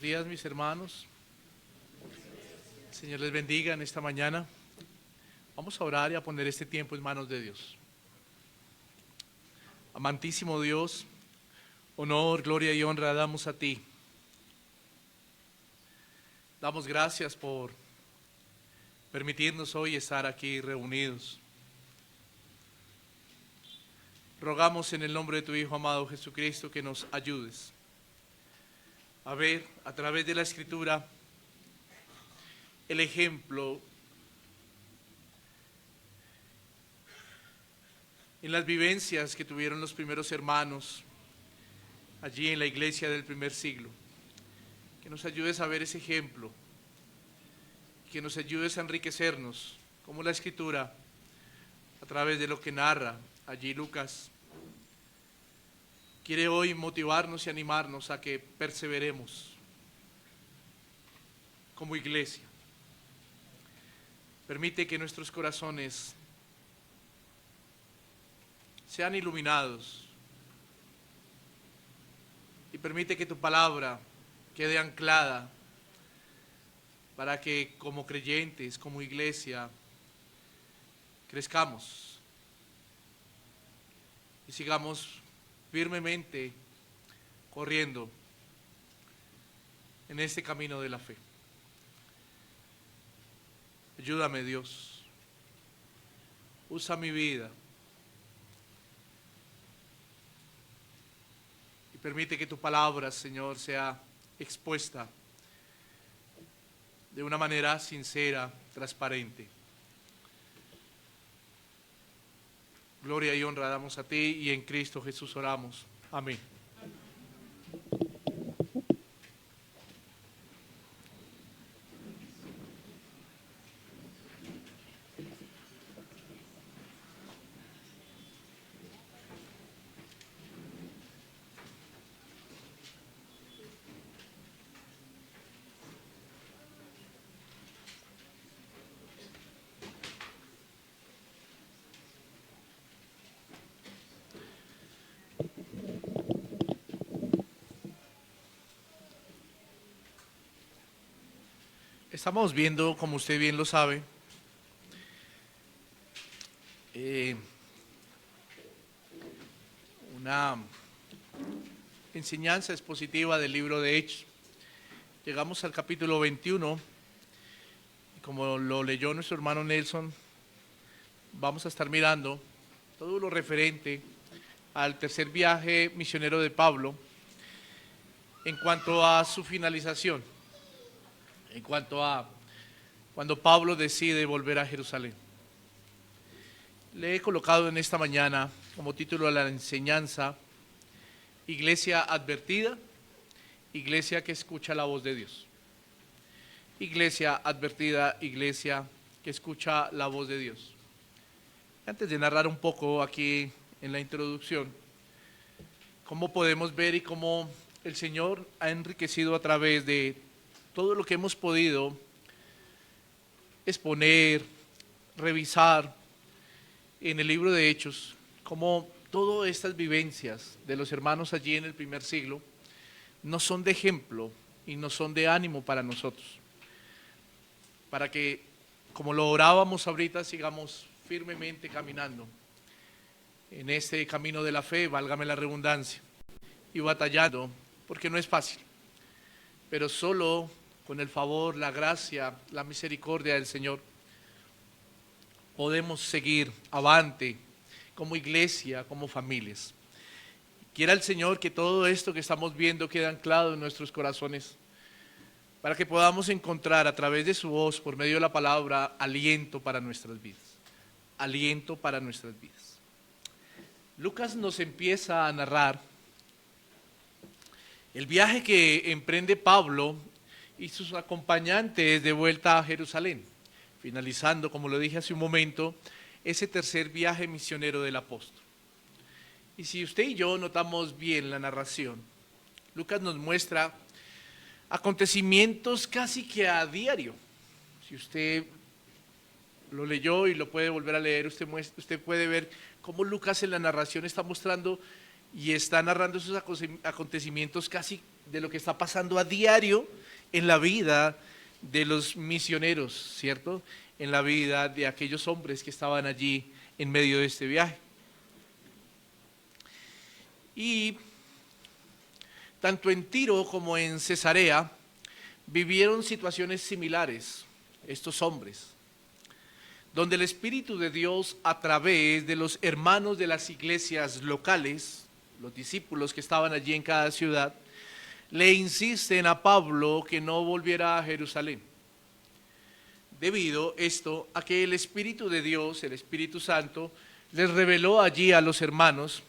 Buenos días, mis hermanos. El Señor les bendiga en esta mañana. Vamos a orar y a poner este tiempo en manos de Dios. Amantísimo Dios, honor, gloria y honra damos a ti. Damos gracias por permitirnos hoy estar aquí reunidos. Rogamos en el nombre de tu Hijo amado Jesucristo que nos ayudes a ver a través de la Escritura el ejemplo en las vivencias que tuvieron los primeros hermanos allí en la iglesia del primer siglo. Que nos ayudes a ver ese ejemplo, que nos ayudes a enriquecernos, como la Escritura, a través de lo que narra allí Lucas, quiere hoy motivarnos y animarnos a que perseveremos como iglesia. Permite que nuestros corazones sean iluminados y permite que tu palabra quede anclada para que como creyentes, como iglesia, crezcamos y sigamos firmemente corriendo en este camino de la fe. Ayúdame, Dios. Usa mi vida y permite que tu palabra, Señor, sea expuesta de una manera sincera, transparente. Gloria y honra damos a ti y en Cristo Jesús oramos. Amén. Estamos viendo, como usted bien lo sabe, una enseñanza expositiva del libro de Hechos. Llegamos al capítulo 21 y como lo leyó nuestro hermano Nelson, vamos a estar mirando todo lo referente al tercer viaje misionero de Pablo en cuanto a su finalización, en cuanto a cuando Pablo decide volver a Jerusalén. Le he colocado en esta mañana como título a la enseñanza: Iglesia advertida, iglesia que escucha la voz de Dios. Iglesia advertida, iglesia que escucha la voz de Dios. Antes de narrar un poco aquí en la introducción, cómo podemos ver y cómo el Señor ha enriquecido a través de todo lo que hemos podido exponer, revisar en el libro de Hechos, cómo todas estas vivencias de los hermanos allí en el primer siglo no son de ejemplo y no son de ánimo para nosotros, para que, como lo orábamos ahorita, sigamos firmemente caminando en este camino de la fe, válgame la redundancia, y batallando, porque no es fácil, pero solo con el favor, la gracia, la misericordia del Señor podemos seguir avante como iglesia, como familias. Quiera el Señor que todo esto que estamos viendo quede anclado en nuestros corazones, para que podamos encontrar a través de su voz, por medio de la palabra, aliento para nuestras vidas. Aliento para nuestras vidas. Lucas nos empieza a narrar el viaje que emprende Pablo y sus acompañantes de vuelta a Jerusalén, finalizando, como lo dije hace un momento, ese tercer viaje misionero del apóstol. Y si usted y yo notamos bien la narración, Lucas nos muestra acontecimientos casi que a diario. Si usted lo leyó y lo puede volver a leer, usted puede ver cómo Lucas en la narración está mostrando y está narrando esos acontecimientos casi de lo que está pasando a diario en la vida de los misioneros, ¿cierto? En la vida de aquellos hombres que estaban allí en medio de este viaje. Y tanto en Tiro como en Cesarea vivieron situaciones similares estos hombres, donde el Espíritu de Dios, a través de los hermanos de las iglesias locales, los discípulos que estaban allí en cada ciudad, le insisten a Pablo que no volviera a Jerusalén. Debido esto a que el Espíritu de Dios, el Espíritu Santo, les reveló allí a los hermanos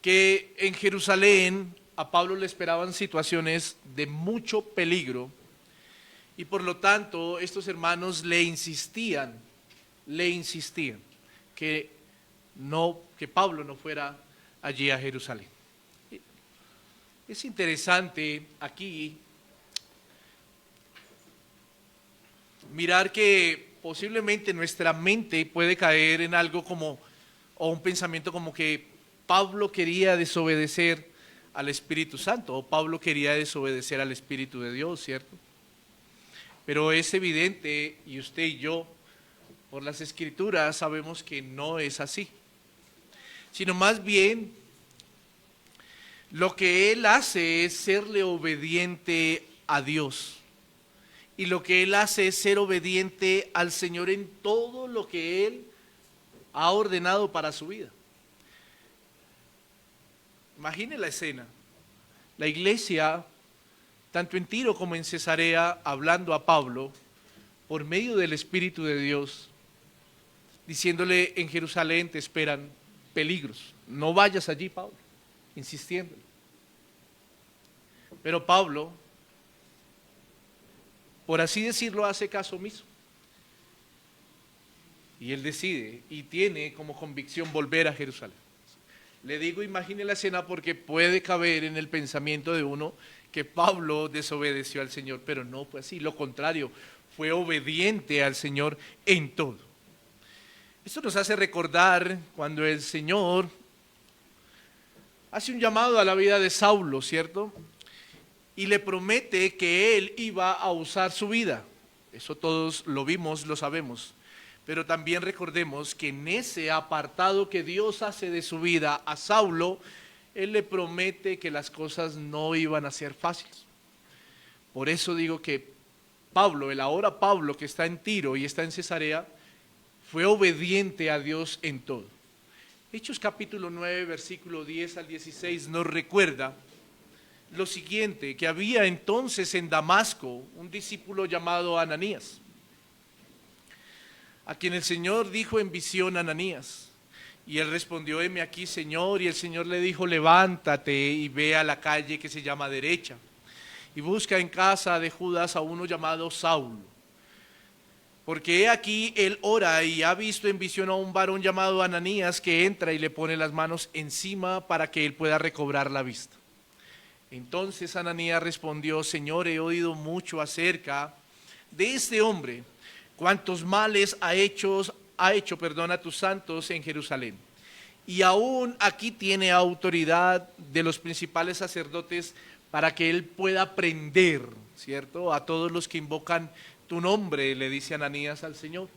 que en Jerusalén a Pablo le esperaban situaciones de mucho peligro, y por lo tanto estos hermanos le insistían que Pablo no fuera allí a Jerusalén. Es interesante aquí mirar que posiblemente nuestra mente puede caer en algo como, o un pensamiento como que Pablo quería desobedecer al Espíritu Santo, o Pablo quería desobedecer al Espíritu de Dios, ¿cierto? Pero es evidente, y usted y yo, por las Escrituras, sabemos que no es así, sino más bien lo que él hace es serle obediente a Dios. Y lo que él hace es ser obediente al Señor en todo lo que él ha ordenado para su vida. Imagine la escena. La iglesia, tanto en Tiro como en Cesarea, hablando a Pablo por medio del Espíritu de Dios, diciéndole: en Jerusalén te esperan peligros, no vayas allí, Pablo, insistiendo. Pero Pablo, por así decirlo, hace caso omiso. Y él decide y tiene como convicción volver a Jerusalén. Le digo, imagine la escena, porque puede caber en el pensamiento de uno que Pablo desobedeció al Señor, pero no fue así, lo contrario, fue obediente al Señor en todo. Esto nos hace recordar cuando el Señor hace un llamado a la vida de Saulo, ¿cierto? Y le promete que él iba a usar su vida. Eso todos lo vimos, lo sabemos. Pero también recordemos que en ese apartado que Dios hace de su vida a Saulo, él le promete que las cosas no iban a ser fáciles. Por eso digo que Pablo, el ahora Pablo que está en Tiro y está en Cesarea, fue obediente a Dios en todo. Hechos capítulo 9, versículo 10 al 16 nos recuerda lo siguiente: que había entonces en Damasco un discípulo llamado Ananías, a quien el Señor dijo en visión: Ananías. Y él respondió: heme aquí, Señor. Y el Señor le dijo: levántate y ve a la calle que se llama Derecha, y busca en casa de Judas a uno llamado Saulo, porque he aquí él ora y ha visto en visión a un varón llamado Ananías, que entra y le pone las manos encima para que él pueda recobrar la vista. Entonces Ananías respondió: Señor, he oído mucho acerca de este hombre, cuántos males ha hecho a tus santos en Jerusalén. Y aún aquí tiene autoridad de los principales sacerdotes para que él pueda prender, ¿cierto?, a todos los que invocan tu nombre, le dice Ananías al Señor.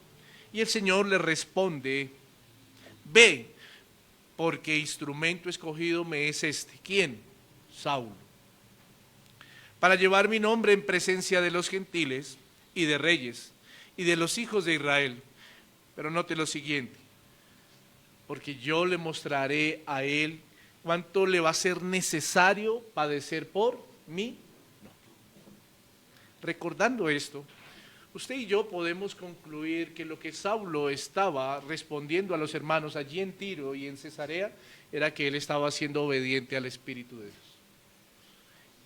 Y el Señor le responde: ve, porque instrumento escogido me es este. ¿Quién? Saulo, para llevar mi nombre en presencia de los gentiles y de reyes y de los hijos de Israel. Pero note lo siguiente: porque yo le mostraré a él cuánto le va a ser necesario padecer por mí. No. Recordando esto, usted y yo podemos concluir que lo que Saulo estaba respondiendo a los hermanos allí en Tiro y en Cesarea era que él estaba siendo obediente al Espíritu de Dios.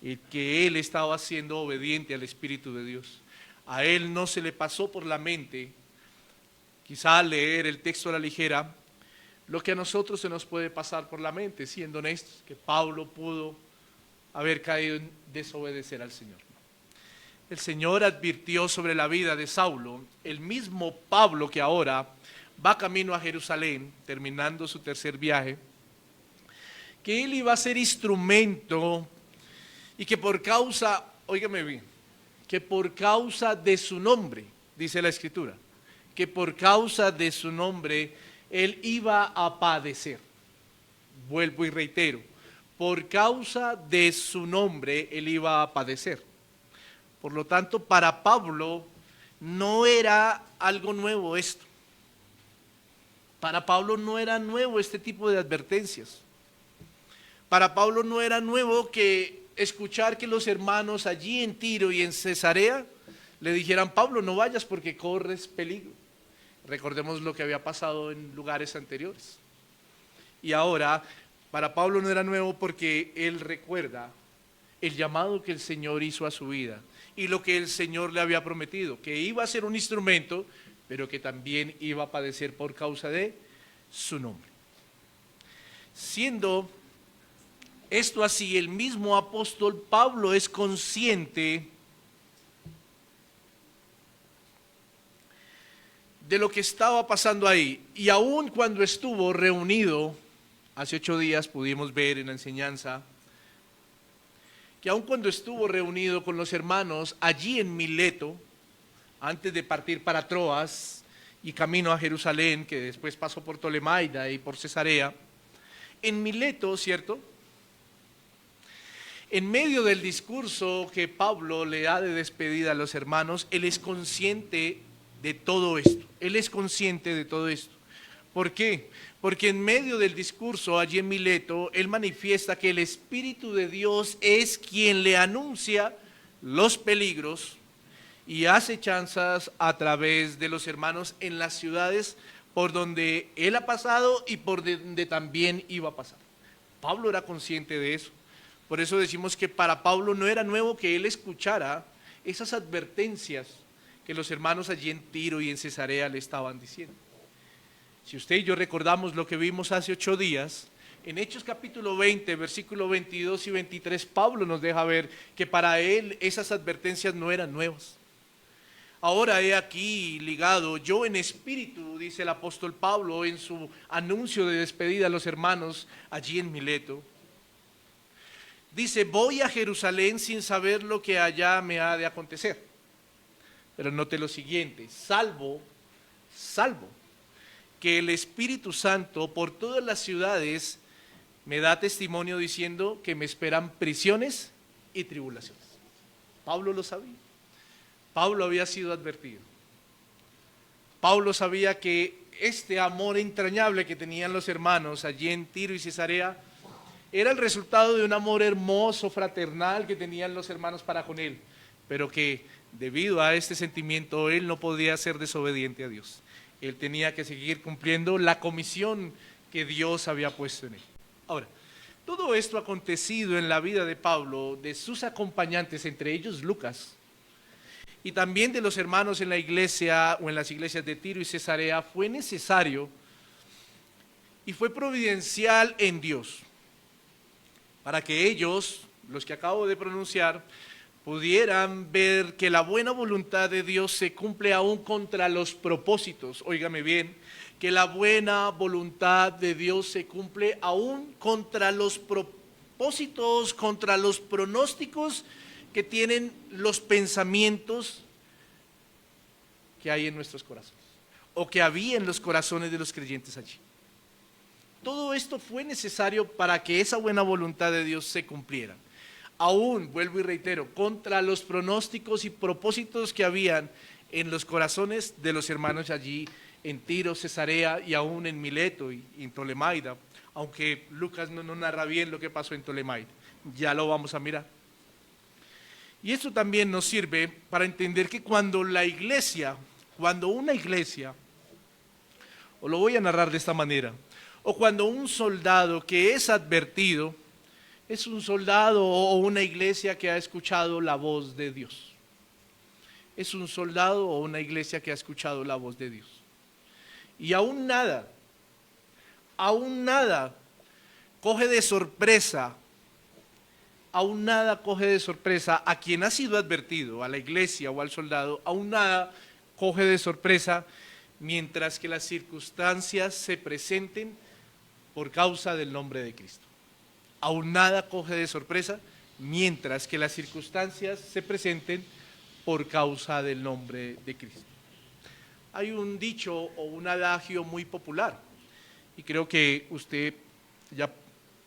Y que él estaba siendo obediente al Espíritu de Dios. A él no se le pasó por la mente, quizá al leer el texto a la ligera, lo que a nosotros se nos puede pasar por la mente, siendo honestos, que Pablo pudo haber caído en desobedecer al Señor. El Señor advirtió sobre la vida de Saulo, el mismo Pablo que ahora va camino a Jerusalén, terminando su tercer viaje, que él iba a ser instrumento y que por causa, óigame bien, que por causa de su nombre, dice la Escritura, que por causa de su nombre él iba a padecer. Vuelvo y reitero, por causa de su nombre él iba a padecer. Por lo tanto, para Pablo no era algo nuevo esto. Para Pablo no era nuevo este tipo de advertencias. Para Pablo no era nuevo que escuchar que los hermanos allí en Tiro y en Cesarea le dijeran: Pablo, no vayas porque corres peligro. Recordemos lo que había pasado en lugares anteriores. Y ahora, para Pablo no era nuevo porque él recuerda el llamado que el Señor hizo a su vida y lo que el Señor le había prometido, que iba a ser un instrumento, pero que también iba a padecer por causa de su nombre. Siendo esto así, el mismo apóstol Pablo es consciente de lo que estaba pasando ahí, y aun cuando estuvo reunido, hace 8 días pudimos ver en la enseñanza, que aun cuando estuvo reunido con los hermanos allí en Mileto, antes de partir para Troas y camino a Jerusalén, que después pasó por Tolemaida y por Cesarea, en Mileto, ¿cierto?, en medio del discurso que Pablo le da de despedida a los hermanos, él es consciente de todo esto. Él es consciente de todo esto. ¿Por qué? Porque en medio del discurso allí en Mileto, él manifiesta que el Espíritu de Dios es quien le anuncia los peligros y acechanzas a través de los hermanos en las ciudades por donde él ha pasado y por donde también iba a pasar. Pablo era consciente de eso. Por eso decimos que para Pablo no era nuevo que él escuchara esas advertencias que los hermanos allí en Tiro y en Cesarea le estaban diciendo. Si usted y yo recordamos lo que vimos hace 8 días, en Hechos capítulo 20, versículo 22 y 23, Pablo nos deja ver que para él esas advertencias no eran nuevas. Ahora he aquí ligado, yo en espíritu, dice el apóstol Pablo en su anuncio de despedida a los hermanos allí en Mileto. Dice: voy a Jerusalén sin saber lo que allá me ha de acontecer. Pero note lo siguiente: salvo que el Espíritu Santo por todas las ciudades me da testimonio diciendo que me esperan prisiones y tribulaciones. Pablo lo sabía. Pablo había sido advertido. Pablo sabía que este amor entrañable que tenían los hermanos allí en Tiro y Cesarea era el resultado de un amor hermoso, fraternal que tenían los hermanos para con él, pero que debido a este sentimiento él no podía ser desobediente a Dios. Él tenía que seguir cumpliendo la comisión que Dios había puesto en él. Ahora, todo esto ha acontecido en la vida de Pablo, de sus acompañantes, entre ellos Lucas, y también de los hermanos en la iglesia o en las iglesias de Tiro y Cesarea. Fue necesario y fue providencial en Dios para que ellos, los que acabo de pronunciar, pudieran ver que la buena voluntad de Dios se cumple aún contra los propósitos. Óigame bien, que la buena voluntad de Dios se cumple aún contra los propósitos, contra los pronósticos que tienen los pensamientos que hay en nuestros corazones, o que había en los corazones de los creyentes allí. Todo esto fue necesario para que esa buena voluntad de Dios se cumpliera. Aún, vuelvo y reitero, contra los pronósticos y propósitos que habían en los corazones de los hermanos allí en Tiro, Cesarea y aún en Mileto y en Tolemaida, aunque Lucas no narra bien lo que pasó en Tolemaida. Ya lo vamos a mirar. Y esto también nos sirve para entender que cuando una iglesia, o lo voy a narrar de esta manera, o cuando un soldado que es advertido, es un soldado o una iglesia que ha escuchado la voz de Dios. Es un soldado o una iglesia que ha escuchado la voz de Dios. Y aún nada coge de sorpresa, a quien ha sido advertido, a la iglesia o al soldado, aún nada coge de sorpresa mientras que las circunstancias se presenten por causa del nombre de Cristo. Aún nada coge de sorpresa mientras que las circunstancias se presenten por causa del nombre de Cristo. Hay un dicho o un adagio muy popular, y creo que usted ya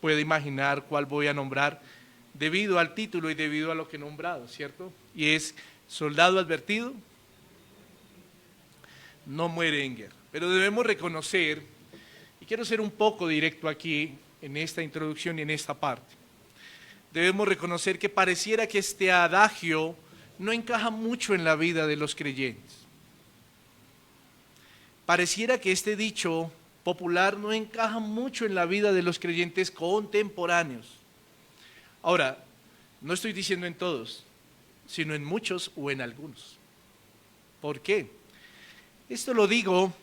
puede imaginar cuál voy a nombrar debido al título y debido a lo que he nombrado, ¿cierto? Y es: soldado advertido no muere en guerra. Pero debemos reconocer, y quiero ser un poco directo aquí en esta introducción y en esta parte, debemos reconocer que pareciera que este adagio no encaja mucho en la vida de los creyentes. Pareciera que este dicho popular no encaja mucho en la vida de los creyentes contemporáneos. Ahora, no estoy diciendo en todos, sino en muchos o en algunos. ¿Por qué? Esto lo digo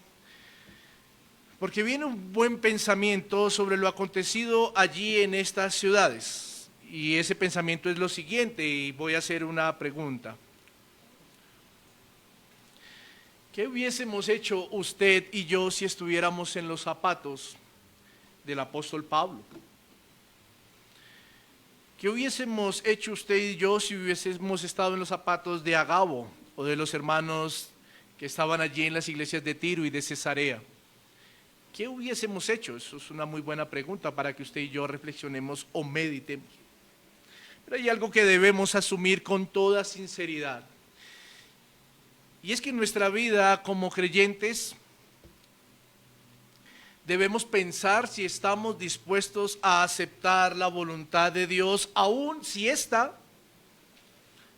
porque viene un buen pensamiento sobre lo acontecido allí en estas ciudades. Y ese pensamiento es lo siguiente, y voy a hacer una pregunta. ¿Qué hubiésemos hecho usted y yo si estuviéramos en los zapatos del apóstol Pablo? ¿Qué hubiésemos hecho usted y yo si hubiésemos estado en los zapatos de Agabo o de los hermanos que estaban allí en las iglesias de Tiro y de Cesarea? ¿Qué hubiésemos hecho? Eso es una muy buena pregunta para que usted y yo reflexionemos o meditemos. Pero hay algo que debemos asumir con toda sinceridad. Y es que en nuestra vida como creyentes debemos pensar si estamos dispuestos a aceptar la voluntad de Dios, aun si ésta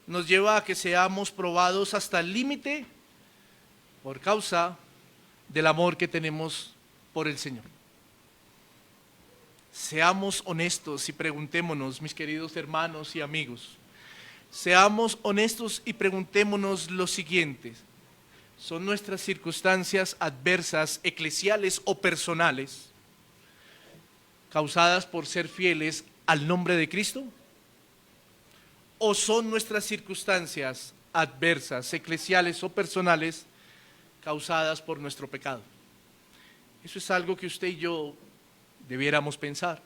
nos lleva a que seamos probados hasta el límite por causa del amor que tenemos por el Señor. Seamos honestos y preguntémonos, mis queridos hermanos y amigos, seamos honestos y preguntémonos lo siguiente: ¿son nuestras circunstancias adversas, eclesiales o personales, causadas por ser fieles al nombre de Cristo? ¿O son nuestras circunstancias adversas, eclesiales o personales, causadas por nuestro pecado? Eso es algo que usted y yo debiéramos pensar.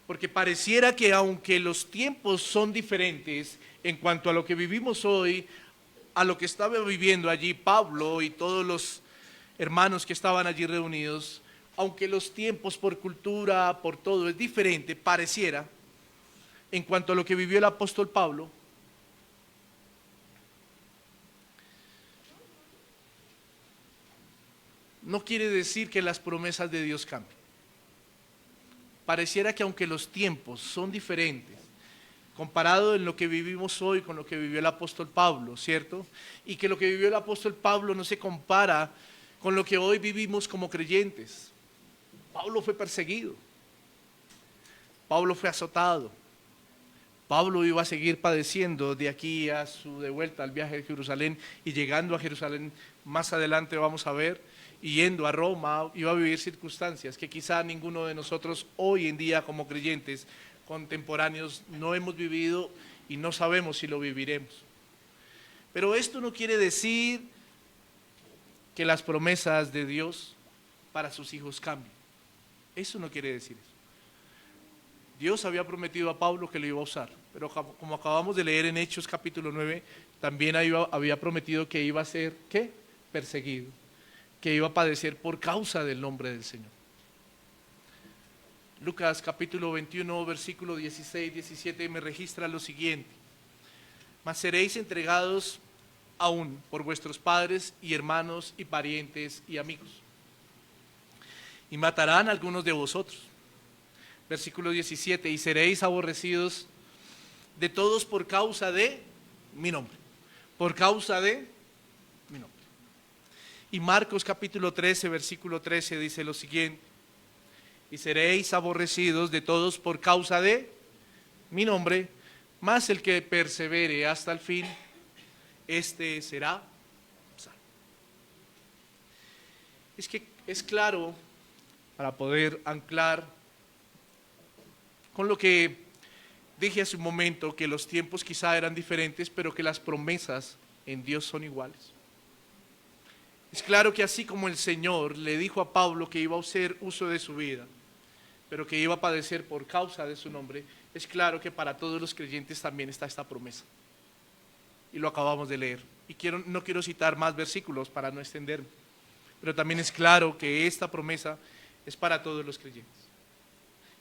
Porque pareciera que aunque los tiempos son diferentes en cuanto a lo que vivimos hoy, a lo que estaba viviendo allí Pablo y todos los hermanos que estaban allí reunidos, aunque los tiempos por cultura, por todo es diferente, pareciera, en cuanto a lo que vivió el apóstol Pablo, no quiere decir que las promesas de Dios cambien. Pareciera que aunque los tiempos son diferentes, comparado en lo que vivimos hoy con lo que vivió el apóstol Pablo, ¿cierto? Y que lo que vivió el apóstol Pablo no se compara con lo que hoy vivimos como creyentes. Pablo fue perseguido, Pablo fue azotado, Pablo iba a seguir padeciendo de aquí a su de vuelta al viaje de Jerusalén, y llegando a Jerusalén más adelante vamos a ver, y yendo a Roma, iba a vivir circunstancias que quizá ninguno de nosotros hoy en día como creyentes contemporáneos no hemos vivido y no sabemos si lo viviremos. Pero esto no quiere decir que las promesas de Dios para sus hijos cambien. Eso no quiere decir eso. Dios había prometido a Pablo que lo iba a usar, pero como acabamos de leer en Hechos capítulo 9, también había prometido que iba a ser, ¿qué? Perseguido, que iba a padecer por causa del nombre del Señor. Lucas capítulo 21, versículo 16, 17 me registra lo siguiente: mas seréis entregados aún por vuestros padres y hermanos y parientes y amigos, y matarán a algunos de vosotros. Versículo 17, y seréis aborrecidos de todos por causa de mi nombre. Por causa de mi nombre. Y Marcos capítulo 13, versículo 13 dice lo siguiente: y seréis aborrecidos de todos por causa de mi nombre, mas el que persevere hasta el fin, este será salvo. Es que es claro, para poder anclar con lo que dije hace un momento, que los tiempos quizá eran diferentes, pero que las promesas en Dios son iguales. Es claro que así como el Señor le dijo a Pablo que iba a hacer uso de su vida, pero que iba a padecer por causa de su nombre, es claro que para todos los creyentes también está esta promesa. Y lo acabamos de leer. Y no quiero citar más versículos para no extenderme, pero también es claro que esta promesa es para todos los creyentes.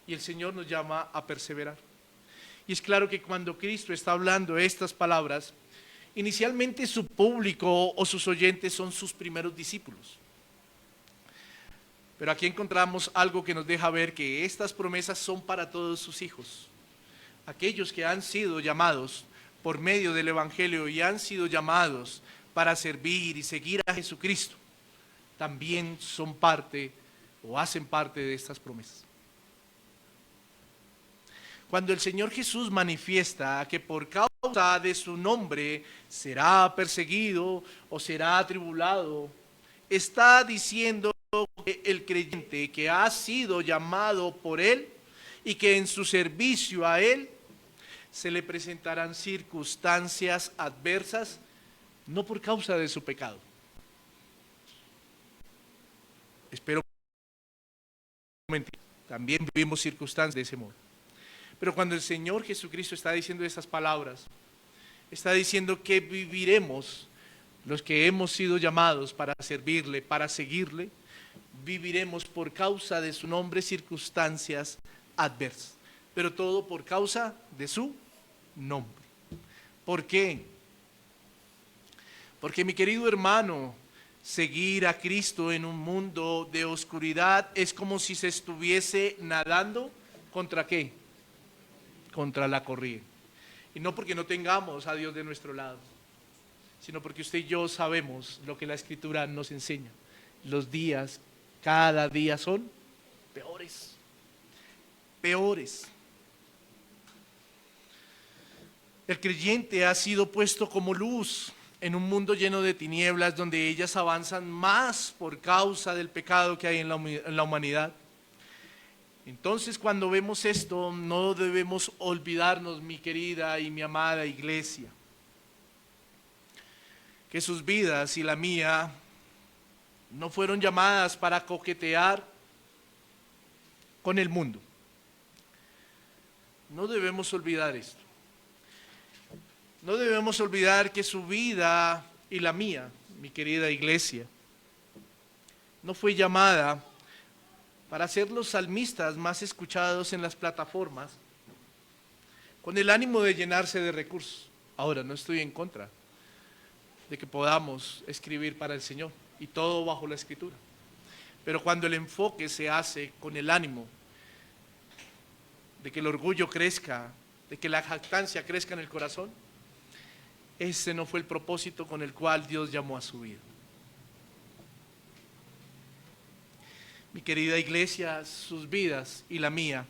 Y el Señor nos llama a perseverar. Y es claro que cuando Cristo está hablando estas palabras, inicialmente su público o sus oyentes son sus primeros discípulos. Pero aquí encontramos algo que nos deja ver que estas promesas son para todos sus hijos. Aquellos que han sido llamados por medio del Evangelio y han sido llamados para servir y seguir a Jesucristo, también son parte o hacen parte de estas promesas. Cuando el Señor Jesús manifiesta que por causa de su nombre será perseguido o será atribulado, está diciendo que el creyente que ha sido llamado por Él y que en su servicio a Él se le presentarán circunstancias adversas, no por causa de su pecado. Espero también vivimos circunstancias de ese modo. Pero cuando el Señor Jesucristo está diciendo esas palabras, está diciendo que viviremos, los que hemos sido llamados para servirle, para seguirle, viviremos por causa de su nombre circunstancias adversas. Pero todo por causa de su nombre. ¿Por qué? Porque, mi querido hermano, seguir a Cristo en un mundo de oscuridad es como si se estuviese nadando ¿contra qué? Contra la corriente. Y no porque no tengamos a Dios de nuestro lado, sino porque usted y yo sabemos lo que la Escritura nos enseña. Los días, cada día son peores, peores. El creyente ha sido puesto como luz en un mundo lleno de tinieblas, donde ellas avanzan más por causa del pecado que hay en la humanidad. Entonces, cuando vemos esto, no debemos olvidarnos, mi querida y mi amada iglesia, que sus vidas y la mía no fueron llamadas para coquetear con el mundo. No debemos olvidar esto. No debemos olvidar que su vida y la mía, mi querida iglesia, no fue llamada para ser los salmistas más escuchados en las plataformas, con el ánimo de llenarse de recursos. Ahora, no estoy en contra de que podamos escribir para el Señor, y todo bajo la Escritura. Pero cuando el enfoque se hace con el ánimo de que el orgullo crezca, de que la jactancia crezca en el corazón, ese no fue el propósito con el cual Dios llamó a su vida. Mi querida iglesia, sus vidas y la mía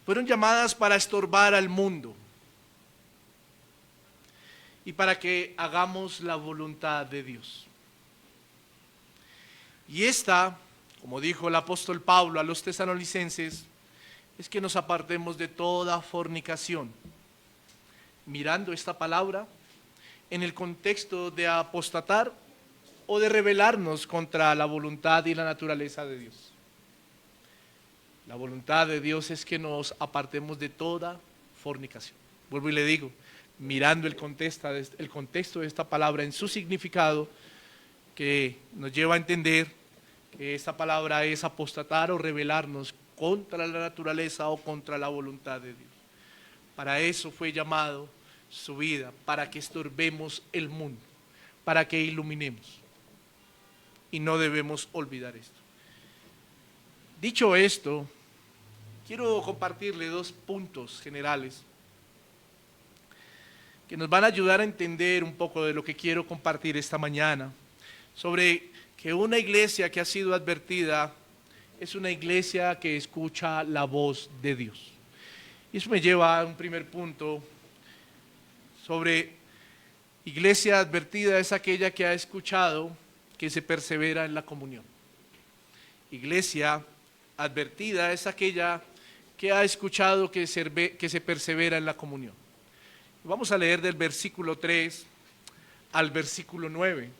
fueron llamadas para estorbar al mundo y para que hagamos la voluntad de Dios. Y esta, como dijo el apóstol Pablo a los tesalonicenses, es que nos apartemos de toda fornicación, mirando esta palabra en el contexto de apostatar o de rebelarnos contra la voluntad y la naturaleza de Dios. La voluntad de Dios es que nos apartemos de toda fornicación. Vuelvo y le digo, mirando el contexto de esta palabra en su significado, que nos lleva a entender que esta palabra es apostatar o rebelarnos contra la naturaleza o contra la voluntad de Dios. Para eso fue llamado su vida, para que estorbemos el mundo, para que iluminemos. Y no debemos olvidar esto. Dicho esto, quiero compartirle dos puntos generales que nos van a ayudar a entender un poco de lo que quiero compartir esta mañana, sobre que una iglesia que ha sido advertida es una iglesia que escucha la voz de Dios. Y eso me lleva a un primer punto sobre iglesia advertida es aquella que ha escuchado que se persevera en la comunión. Iglesia advertida es aquella que ha escuchado que se persevera en la comunión. Vamos a leer del versículo 3 al versículo 9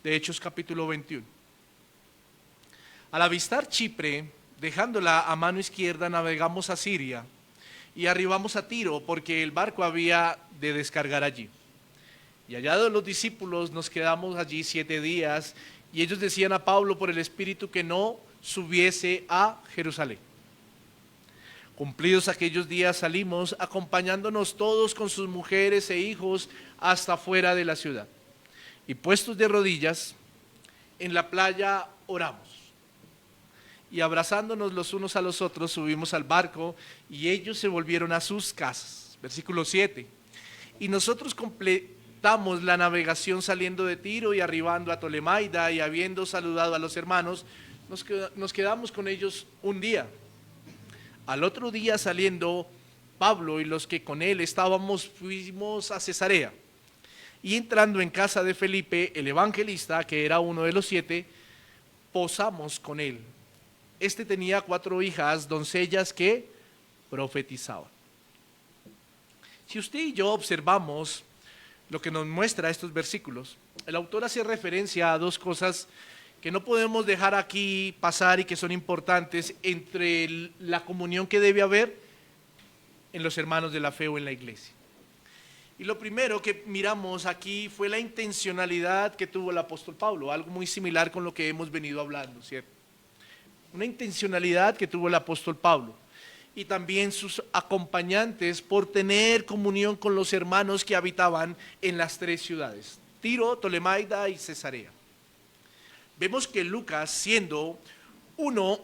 de Hechos capítulo 21. Al avistar Chipre, dejándola a mano izquierda, navegamos a Siria y arribamos a Tiro porque el barco había de descargar allí. Y hallados los discípulos nos quedamos allí 7 días y ellos decían a Pablo por el Espíritu que no subiese a Jerusalén. Cumplidos aquellos días salimos acompañándonos todos con sus mujeres e hijos hasta fuera de la ciudad. Y puestos de rodillas en la playa oramos. Y abrazándonos los unos a los otros subimos al barco y ellos se volvieron a sus casas. Versículo 7. Y nosotros completamos la navegación saliendo de Tiro y arribando a Tolemaida, y habiendo saludado a los hermanos, nos quedamos con ellos un día. Al otro día saliendo, Pablo y los que con él estábamos fuimos a Cesarea. Y entrando en casa de Felipe, el evangelista, que era uno de los 7, posamos con él. Este tenía 4 hijas, doncellas que profetizaban. Si usted y yo observamos lo que nos muestra estos versículos, el autor hace referencia a 2 cosas que no podemos dejar aquí pasar y que son importantes entre la comunión que debe haber en los hermanos de la fe o en la iglesia. Y lo primero que miramos aquí fue la intencionalidad que tuvo el apóstol Pablo, algo muy similar con lo que hemos venido hablando, ¿cierto? Una intencionalidad que tuvo el apóstol Pablo y también sus acompañantes por tener comunión con los hermanos que habitaban en las 3 ciudades, Tiro, Tolemaida y Cesarea. Vemos que Lucas, siendo uno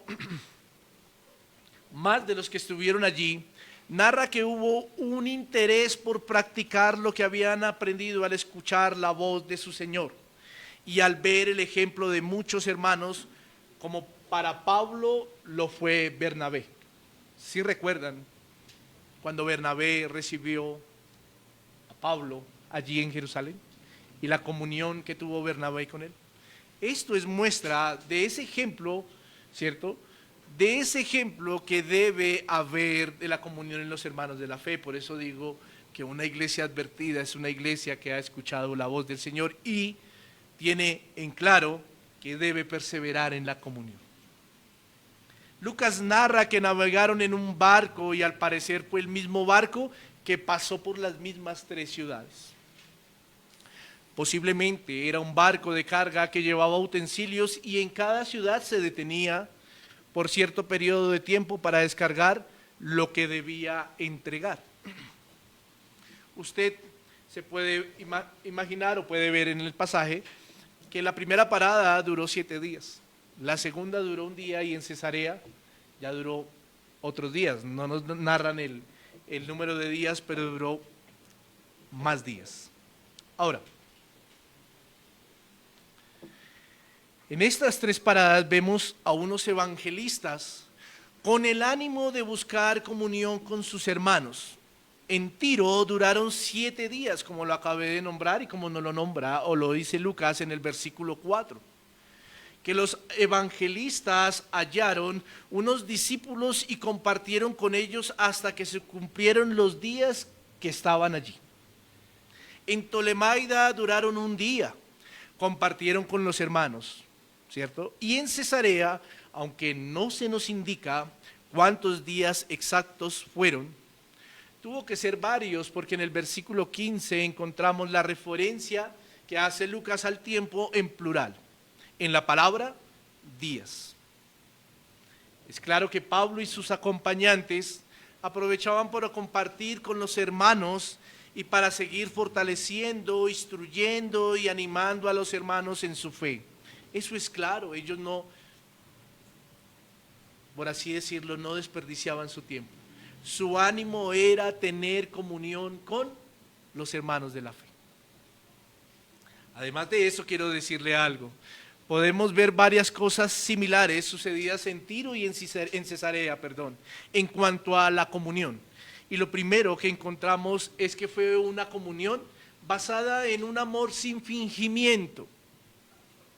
más de los que estuvieron allí, narra que hubo un interés por practicar lo que habían aprendido al escuchar la voz de su Señor y al ver el ejemplo de muchos hermanos, como para Pablo lo fue Bernabé. ¿Sí recuerdan cuando Bernabé recibió a Pablo allí en Jerusalén y la comunión que tuvo Bernabé con él? Esto es muestra de ese ejemplo, ¿cierto? De ese ejemplo que debe haber de la comunión en los hermanos de la fe. Por eso digo que una iglesia advertida es una iglesia que ha escuchado la voz del Señor y tiene en claro que debe perseverar en la comunión. Lucas narra que navegaron en un barco y al parecer fue el mismo barco que pasó por las mismas 3 ciudades. Posiblemente era un barco de carga que llevaba utensilios y en cada ciudad se detenía por cierto periodo de tiempo para descargar lo que debía entregar. Usted se puede imaginar o puede ver en el pasaje que la primera parada duró 7 días, la segunda duró 1 día y en Cesarea ya duró otros días. No nos narran el número de días, pero duró más días. Ahora, en estas 3 paradas vemos a unos evangelistas con el ánimo de buscar comunión con sus hermanos. En Tiro duraron 7 días, como lo acabé de nombrar y como nos lo nombra o lo dice Lucas en el versículo 4. Que los evangelistas hallaron unos discípulos y compartieron con ellos hasta que se cumplieron los días que estaban allí. En Tolemaida duraron 1 día, compartieron con los hermanos, ¿cierto? Y en Cesarea, aunque no se nos indica cuántos días exactos fueron, tuvo que ser varios, porque en el versículo 15 encontramos la referencia que hace Lucas al tiempo en plural, en la palabra días. Es claro que Pablo y sus acompañantes aprovechaban para compartir con los hermanos y para seguir fortaleciendo, instruyendo y animando a los hermanos en su fe. Eso es claro, ellos no, por así decirlo, no desperdiciaban su tiempo. Su ánimo era tener comunión con los hermanos de la fe. Además de eso, quiero decirle algo. Podemos ver varias cosas similares sucedidas en Tiro y en Cesarea, en cuanto a la comunión. Y lo primero que encontramos es que fue una comunión basada en un amor sin fingimiento,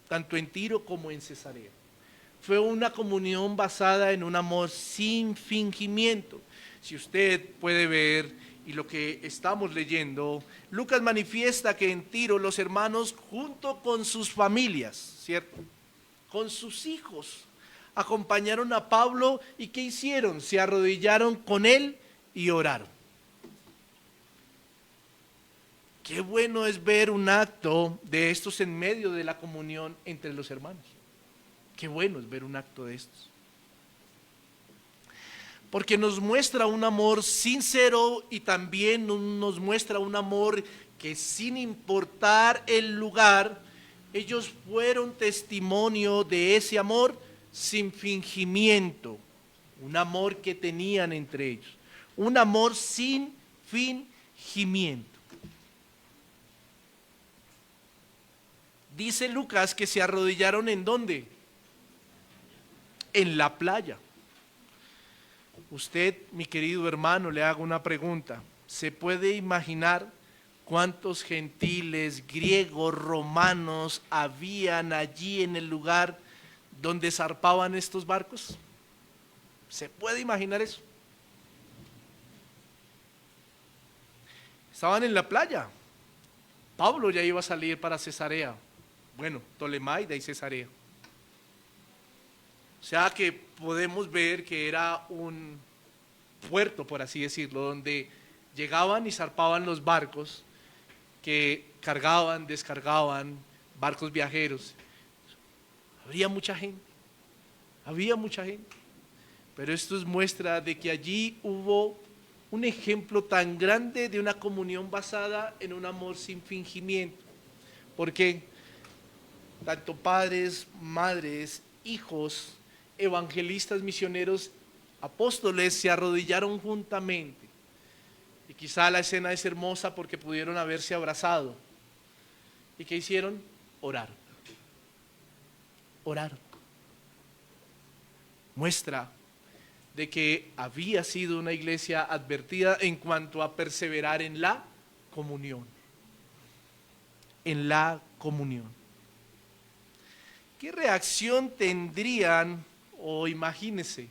tanto en Tiro como en Cesarea. Fue una comunión basada en un amor sin fingimiento. Si usted puede ver, y lo que estamos leyendo, Lucas manifiesta que en Tiro los hermanos junto con sus familias, ¿cierto?, con sus hijos, acompañaron a Pablo y ¿qué hicieron? Se arrodillaron con él y oraron. Qué bueno es ver un acto de estos en medio de la comunión entre los hermanos. Qué bueno es ver un acto de estos. Porque nos muestra un amor sincero y también nos muestra un amor que sin importar el lugar, ellos fueron testimonio de ese amor sin fingimiento. Un amor que tenían entre ellos. Un amor sin fingimiento. Dice Lucas que se arrodillaron ¿en dónde? En la playa. Usted, mi querido hermano, le hago una pregunta. ¿Se puede imaginar cuántos gentiles, griegos, romanos habían allí en el lugar donde zarpaban estos barcos? ¿Se puede imaginar eso? Estaban en la playa. Pablo ya iba a salir para Cesarea. Bueno, Ptolemaida y Cesarea. O sea que podemos ver que era un puerto, por así decirlo, donde llegaban y zarpaban los barcos que cargaban, descargaban, barcos viajeros. Había mucha gente, pero esto es muestra de que allí hubo un ejemplo tan grande de una comunión basada en un amor sin fingimiento. Porque tanto padres, madres, hijos, evangelistas, misioneros, apóstoles se arrodillaron juntamente. Y quizá la escena es hermosa porque pudieron haberse abrazado. ¿Y qué hicieron? Orar. Orar. Muestra de que había sido una iglesia advertida en cuanto a perseverar en la comunión. En la comunión. ¿Qué reacción tendrían, o imagínense,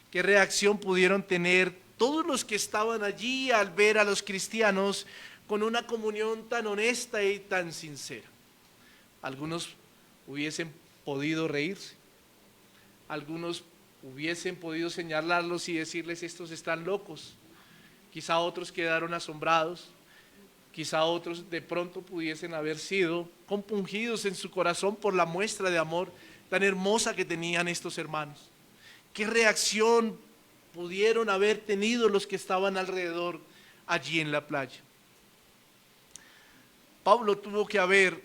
qué reacción pudieron tener todos los que estaban allí al ver a los cristianos con una comunión tan honesta y tan sincera? Algunos hubiesen podido reírse, algunos hubiesen podido señalarlos y decirles estos están locos, quizá otros quedaron asombrados. Quizá otros de pronto pudiesen haber sido compungidos en su corazón por la muestra de amor tan hermosa que tenían estos hermanos. ¿Qué reacción pudieron haber tenido los que estaban alrededor allí en la playa? Pablo tuvo que haber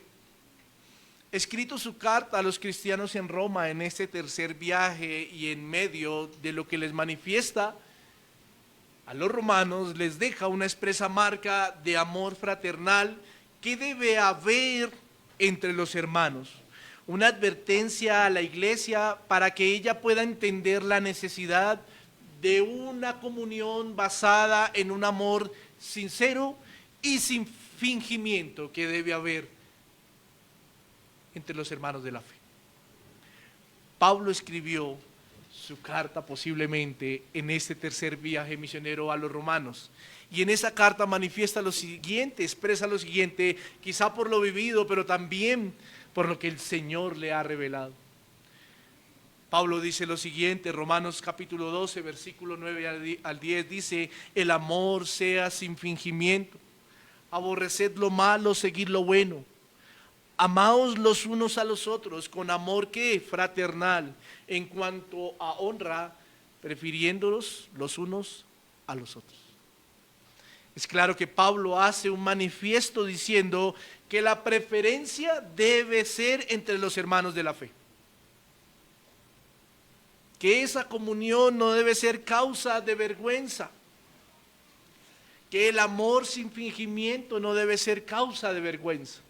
escrito su carta a los cristianos en Roma en este tercer viaje y en medio de lo que les manifiesta a los romanos, les deja una expresa marca de amor fraternal que debe haber entre los hermanos. Una advertencia a la iglesia para que ella pueda entender la necesidad de una comunión basada en un amor sincero y sin fingimiento que debe haber entre los hermanos de la fe. Pablo escribió su carta posiblemente en este tercer viaje misionero a los romanos. Y en esa carta manifiesta lo siguiente, expresa lo siguiente, quizá por lo vivido, pero también por lo que el Señor le ha revelado. Pablo dice lo siguiente, Romanos capítulo 12, versículo 9 al 10, dice: el amor sea sin fingimiento, aborreced lo malo, seguid lo bueno. Amaos los unos a los otros con amor que fraternal, en cuanto a honra, prefiriéndolos los unos a los otros. Es claro que Pablo hace un manifiesto diciendo que la preferencia debe ser entre los hermanos de la fe. Que esa comunión no debe ser causa de vergüenza. Que el amor sin fingimiento no debe ser causa de vergüenza.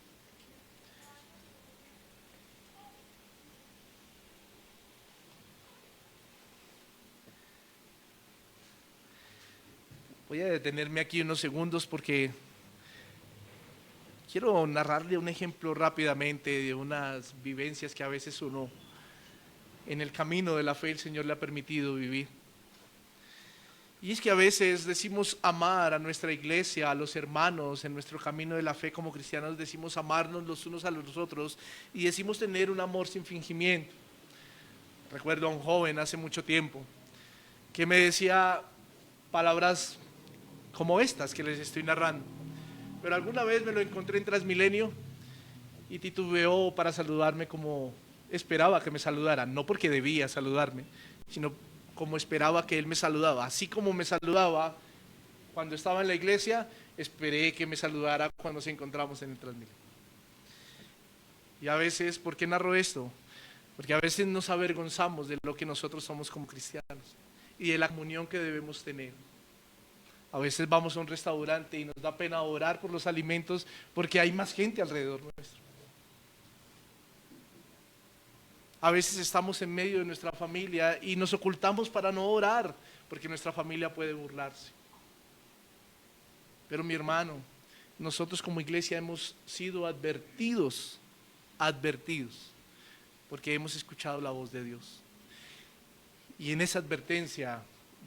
Voy a detenerme aquí unos segundos porque quiero narrarle un ejemplo rápidamente de unas vivencias que a veces uno en el camino de la fe el Señor le ha permitido vivir. Y es que a veces decimos amar a nuestra iglesia, a los hermanos en nuestro camino de la fe como cristianos, decimos amarnos los unos a los otros y decimos tener un amor sin fingimiento. Recuerdo a un joven hace mucho tiempo que me decía palabras como estas que les estoy narrando. Pero alguna vez me lo encontré en Transmilenio y titubeó para saludarme como esperaba que me saludara, no porque debía saludarme, sino como esperaba que él me saludaba. Así como me saludaba cuando estaba en la iglesia, esperé que me saludara cuando nos encontramos en el Transmilenio. Y a veces, ¿por qué narro esto? Porque a veces nos avergonzamos de lo que nosotros somos como cristianos y de la comunión que debemos tener. A veces vamos a un restaurante y nos da pena orar por los alimentos porque hay más gente alrededor nuestro. A veces estamos en medio de nuestra familia y nos ocultamos para no orar porque nuestra familia puede burlarse. Pero mi hermano, nosotros como iglesia hemos sido advertidos, porque hemos escuchado la voz de Dios. Y en esa advertencia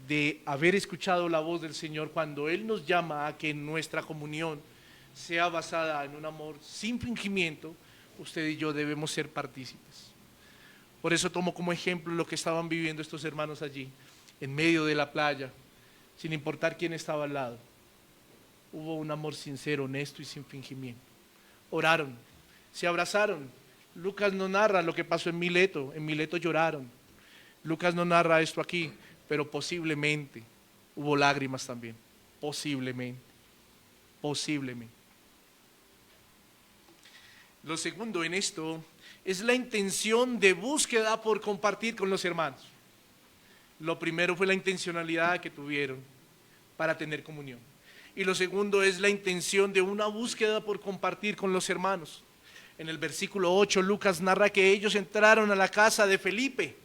de haber escuchado la voz del Señor, cuando Él nos llama a que nuestra comunión sea basada en un amor sin fingimiento, usted y yo debemos ser partícipes. Por eso tomo como ejemplo lo que estaban viviendo estos hermanos allí, en medio de la playa, sin importar quién estaba al lado. Hubo un amor sincero, honesto y sin fingimiento. Oraron, se abrazaron. Lucas no narra lo que pasó en Mileto lloraron. Lucas no narra esto aquí, pero posiblemente hubo lágrimas también, posiblemente. Lo segundo en esto es la intención de búsqueda por compartir con los hermanos. Lo primero fue la intencionalidad que tuvieron para tener comunión. Y lo segundo es la intención de una búsqueda por compartir con los hermanos. En el versículo 8, Lucas narra que ellos entraron a la casa de Felipe,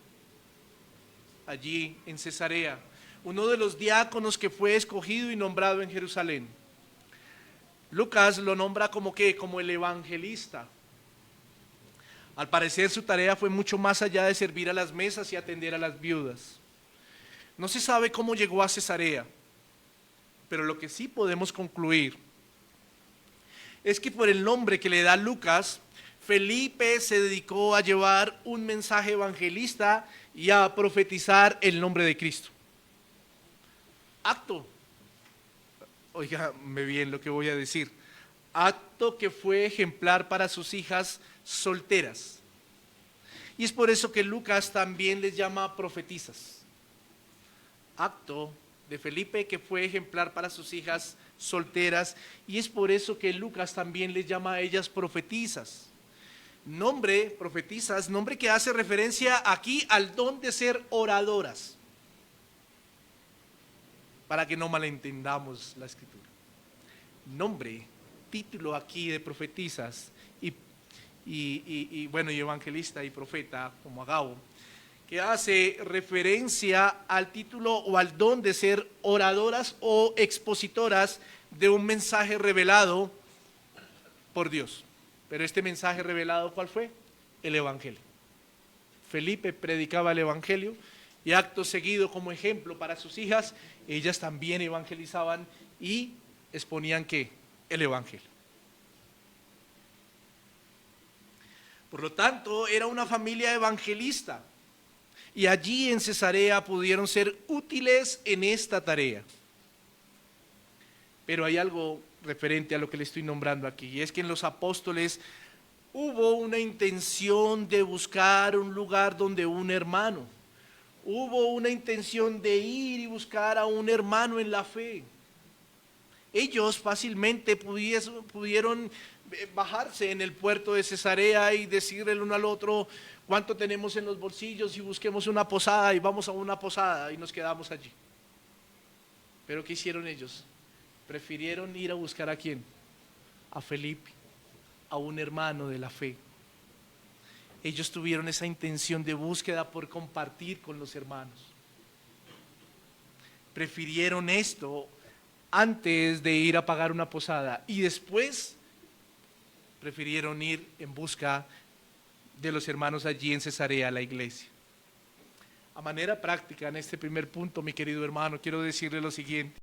allí en Cesarea, uno de los diáconos que fue escogido y nombrado en Jerusalén. Lucas lo nombra como el evangelista. Al parecer su tarea fue mucho más allá de servir a las mesas y atender a las viudas. No se sabe cómo llegó a Cesarea, pero lo que sí podemos concluir es que por el nombre que le da Lucas, Felipe se dedicó a llevar un mensaje evangelista y a profetizar el nombre de Cristo. Acto, óigame bien lo que voy a decir, acto que fue ejemplar para sus hijas solteras. Y es por eso que Lucas también les llama profetisas. Acto de Felipe que fue ejemplar para sus hijas solteras, y es por eso que Lucas también les llama a ellas profetisas. Nombre, profetisas, nombre que hace referencia aquí al don de ser oradoras, para que no malentendamos la escritura. Nombre, título aquí de profetisas y evangelista y profeta como Agabo, que hace referencia al título o al don de ser oradoras o expositoras de un mensaje revelado por Dios. Pero este mensaje revelado, ¿cuál fue? El evangelio. Felipe predicaba el evangelio y acto seguido, como ejemplo para sus hijas, ellas también evangelizaban y exponían ¿qué? El evangelio. Por lo tanto, era una familia evangelista. Y allí en Cesarea pudieron ser útiles en esta tarea. Pero hay algo referente a lo que le estoy nombrando aquí, y es que en los apóstoles hubo una intención de buscar un lugar donde un hermano, hubo una intención de ir y buscar a un hermano en la fe. Ellos fácilmente pudieron bajarse en el puerto de Cesarea y decirle el uno al otro cuánto tenemos en los bolsillos y busquemos una posada, y vamos a una posada y nos quedamos allí. Pero ¿qué hicieron ellos? Prefirieron ir a buscar ¿a quién? A Felipe, a un hermano de la fe. Ellos tuvieron esa intención de búsqueda por compartir con los hermanos. Prefirieron esto antes de ir a pagar una posada, y después prefirieron ir en busca de los hermanos allí en Cesarea, la iglesia. A manera práctica, en este primer punto, mi querido hermano, quiero decirle lo siguiente.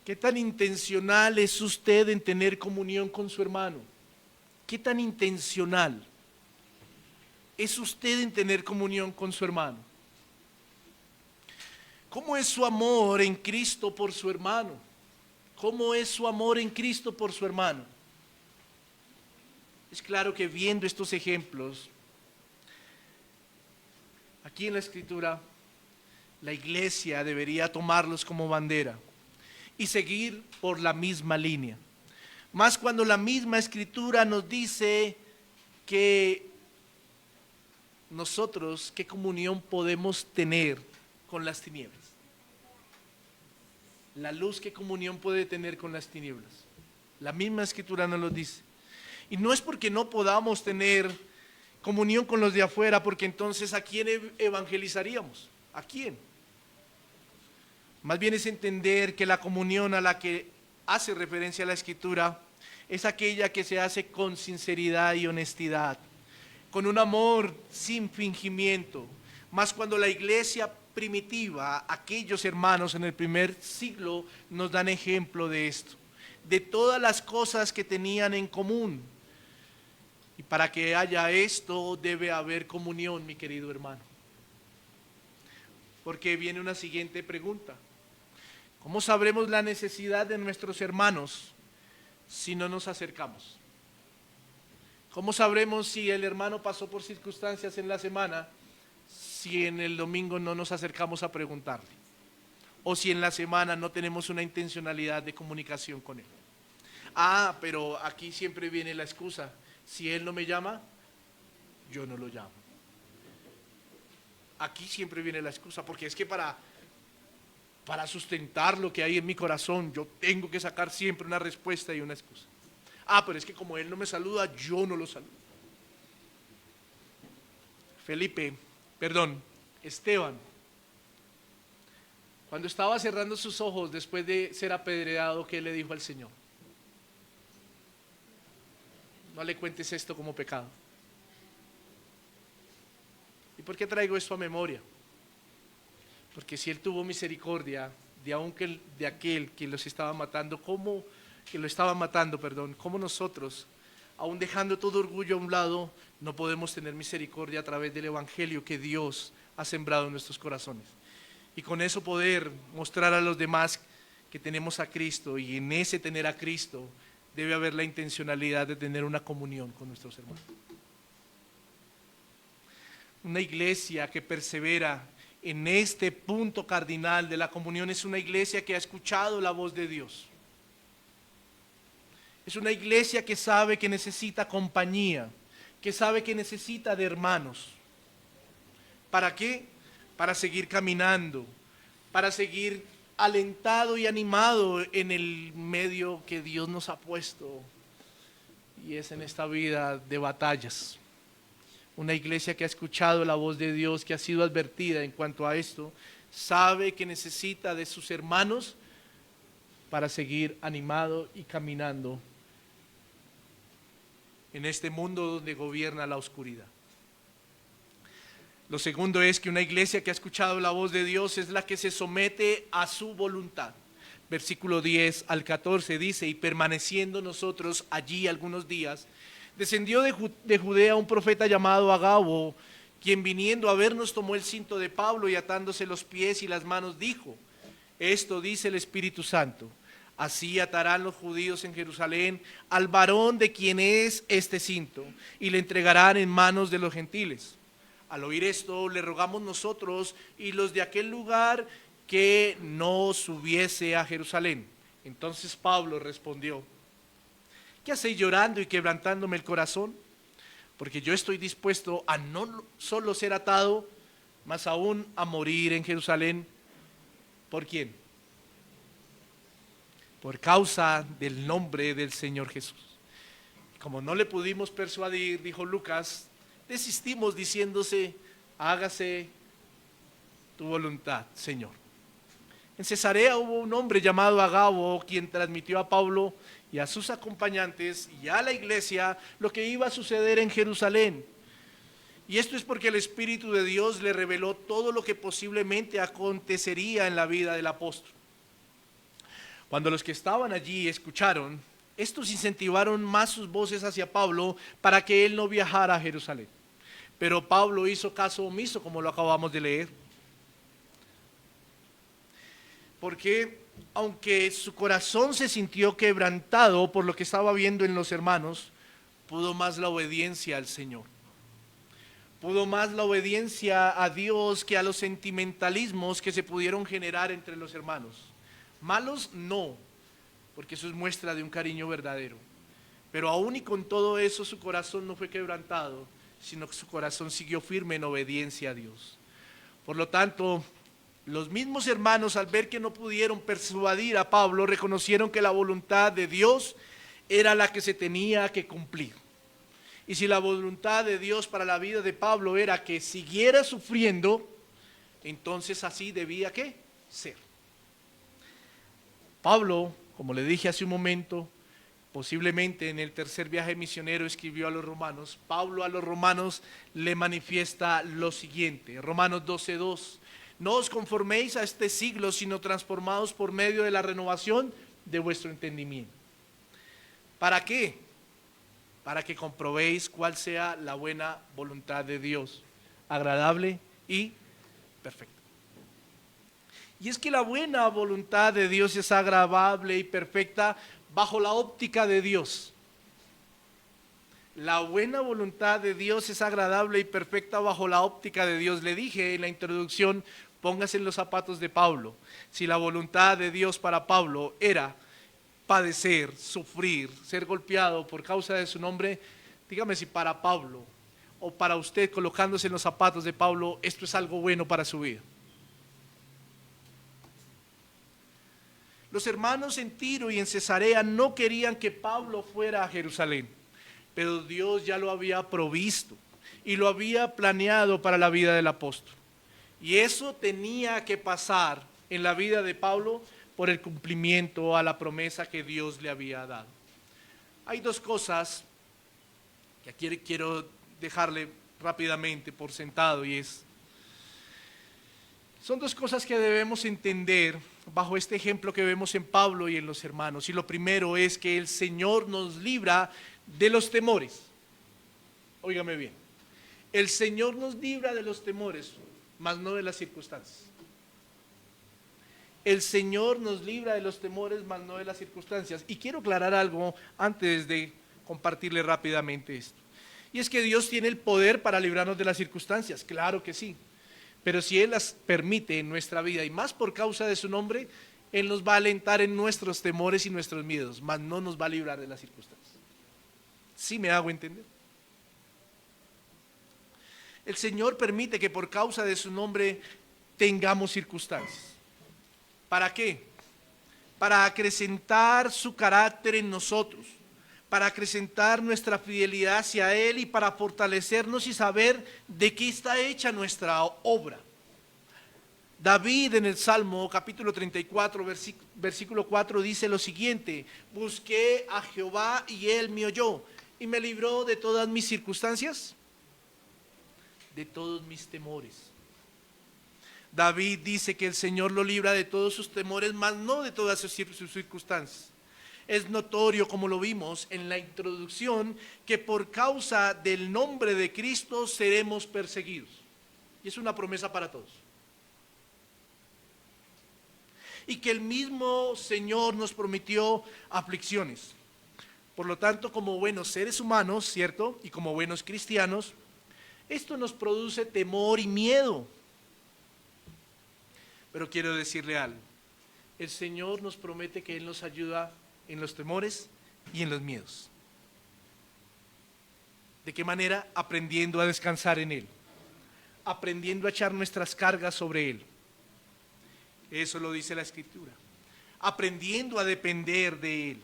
¿Qué tan intencional es usted en tener comunión con su hermano? ¿Qué tan intencional? es usted en tener comunión con su hermano? ¿Cómo es su amor en Cristo por su hermano? ¿Cómo es su amor en Cristo por su hermano? Es claro que viendo estos ejemplos, aquí en la Escritura, la iglesia debería tomarlos como bandera y seguir por la misma línea. Más cuando la misma Escritura nos dice que nosotros, ¿qué comunión podemos tener con las tinieblas? La luz, ¿qué comunión puede tener con las tinieblas? La misma Escritura nos lo dice. Y no es porque no podamos tener comunión con los de afuera, porque entonces ¿a quién evangelizaríamos? ¿A quién? Más bien es entender que la comunión a la que hace referencia la Escritura es aquella que se hace con sinceridad y honestidad, con un amor sin fingimiento. Más cuando la iglesia primitiva, aquellos hermanos en el primer siglo nos dan ejemplo de esto, de todas las cosas que tenían en común. Y para que haya esto debe haber comunión, mi querido hermano. Porque viene una siguiente pregunta. ¿Cómo sabremos la necesidad de nuestros hermanos si no nos acercamos? ¿Cómo sabremos si el hermano pasó por circunstancias en la semana si en el domingo no nos acercamos a preguntarle? O si en la semana no tenemos una intencionalidad de comunicación con él. Ah, pero aquí siempre viene la excusa. Si él no me llama, yo no lo llamo. Aquí siempre viene la excusa, porque es que para sustentar lo que hay en mi corazón, yo tengo que sacar siempre una respuesta y una excusa. Ah, pero es que como él no me saluda, yo no lo saludo. Esteban, cuando estaba cerrando sus ojos después de ser apedreado, ¿qué le dijo al Señor? No le cuentes esto como pecado. ¿Y por qué traigo esto a memoria? Porque si él tuvo misericordia de aquel que los estaba matando, ¿cómo nosotros, aun dejando todo orgullo a un lado, no podemos tener misericordia a través del evangelio que Dios ha sembrado en nuestros corazones? Y con eso poder mostrar a los demás que tenemos a Cristo, y en ese tener a Cristo debe haber la intencionalidad de tener una comunión con nuestros hermanos. Una iglesia que persevera en este punto cardinal de la comunión es una iglesia que ha escuchado la voz de Dios. Es una iglesia que sabe que necesita compañía, que sabe que necesita de hermanos. ¿Para qué? Para seguir caminando, para seguir alentado y animado en el medio que Dios nos ha puesto, y es en esta vida de batallas. Una iglesia que ha escuchado la voz de Dios, que ha sido advertida en cuanto a esto, sabe que necesita de sus hermanos para seguir animado y caminando en este mundo donde gobierna la oscuridad. Lo segundo es que una iglesia que ha escuchado la voz de Dios es la que se somete a su voluntad. Versículo 10 al 14 dice: y permaneciendo nosotros allí algunos días, descendió de Judea un profeta llamado Agabo, quien viniendo a vernos tomó el cinto de Pablo y atándose los pies y las manos dijo: esto dice el Espíritu Santo, así atarán los judíos en Jerusalén al varón de quien es este cinto, y le entregarán en manos de los gentiles. Al oír esto, le rogamos nosotros y los de aquel lugar que no subiese a Jerusalén. Entonces Pablo respondió: ¿qué hacéis llorando y quebrantándome el corazón? Porque yo estoy dispuesto a no solo ser atado, mas aún a morir en Jerusalén. ¿Por quién? Por causa del nombre del Señor Jesús. Como no le pudimos persuadir, dijo Lucas, desistimos diciéndose: hágase tu voluntad, Señor. En Cesarea hubo un hombre llamado Agabo, quien transmitió a Pablo y a sus acompañantes y a la iglesia lo que iba a suceder en Jerusalén. Y esto es porque el Espíritu de Dios le reveló todo lo que posiblemente acontecería en la vida del apóstol. Cuando los que estaban allí escucharon, estos incentivaron más sus voces hacia Pablo para que él no viajara a Jerusalén. pero Pablo hizo caso omiso, como lo acabamos de leer. Porque aunque su corazón se sintió quebrantado por lo que estaba viendo en los hermanos, pudo más la obediencia al Señor. Pudo más la obediencia a Dios que a los sentimentalismos que se pudieron generar entre los hermanos. Malos no, porque eso es muestra de un cariño verdadero. Pero aún y con todo eso su corazón no fue quebrantado, sino que su corazón siguió firme en obediencia a Dios. Por lo tanto, los mismos hermanos, al ver que no pudieron persuadir a Pablo, reconocieron que la voluntad de Dios era la que se tenía que cumplir. Y si la voluntad de Dios para la vida de Pablo era que siguiera sufriendo, entonces así debía ¿qué? Ser. Pablo, como le dije hace un momento, posiblemente en el tercer viaje misionero escribió a los romanos. Pablo a los romanos le manifiesta lo siguiente, Romanos 12:2. No os conforméis a este siglo, sino transformados por medio de la renovación de vuestro entendimiento. ¿Para qué? Para que comprobéis cuál sea la buena voluntad de Dios, agradable y perfecta. Y es que la buena voluntad de Dios es agradable y perfecta bajo la óptica de Dios. La buena voluntad de Dios es agradable y perfecta bajo la óptica de Dios. Le dije en la introducción, póngase en los zapatos de Pablo. Si la voluntad de Dios para Pablo era padecer, sufrir, ser golpeado por causa de su nombre, dígame si para Pablo o para usted colocándose en los zapatos de Pablo, esto es algo bueno para su vida. Los hermanos en Tiro y en Cesarea no querían que Pablo fuera a Jerusalén, pero Dios ya lo había provisto y lo había planeado para la vida del apóstol. Y eso tenía que pasar en la vida de Pablo por el cumplimiento a la promesa que Dios le había dado. Hay dos cosas que aquí quiero dejarle rápidamente por sentado y son dos cosas que debemos entender bajo este ejemplo que vemos en Pablo y en los hermanos. Y lo primero es que el Señor nos libra de los temores. Óigame bien, el Señor nos libra de los temores, mas no de las circunstancias. El Señor nos libra de los temores, mas no de las circunstancias. Y quiero aclarar algo antes de compartirle rápidamente esto. Y es que Dios tiene el poder para librarnos de las circunstancias, claro que sí. Pero si Él las permite en nuestra vida, y más por causa de su nombre, Él nos va a alentar en nuestros temores y nuestros miedos, mas no nos va a librar de las circunstancias. ¿Sí me hago entender? El Señor permite que por causa de su nombre tengamos circunstancias. ¿Para qué? Para acrecentar su carácter en nosotros, para acrecentar nuestra fidelidad hacia Él y para fortalecernos y saber de qué está hecha nuestra obra. David en el Salmo capítulo 34, versículo 4 dice lo siguiente: busqué a Jehová y Él me oyó y me libró de todas mis circunstancias, de todos mis temores. David dice que el Señor lo libra de todos sus temores, mas no de todas sus circunstancias. Es notorio, como lo vimos en la introducción, que por causa del nombre de Cristo seremos perseguidos. Y es una promesa para todos. Y que el mismo Señor nos prometió aflicciones. Por lo tanto, como buenos seres humanos, ¿cierto? Y como buenos cristianos, esto nos produce temor y miedo. Pero quiero decirle algo, el Señor nos promete que Él nos ayuda en los temores y en los miedos. ¿De qué manera? Aprendiendo a descansar en Él, aprendiendo a echar nuestras cargas sobre Él. Eso lo dice la Escritura, aprendiendo a depender de Él.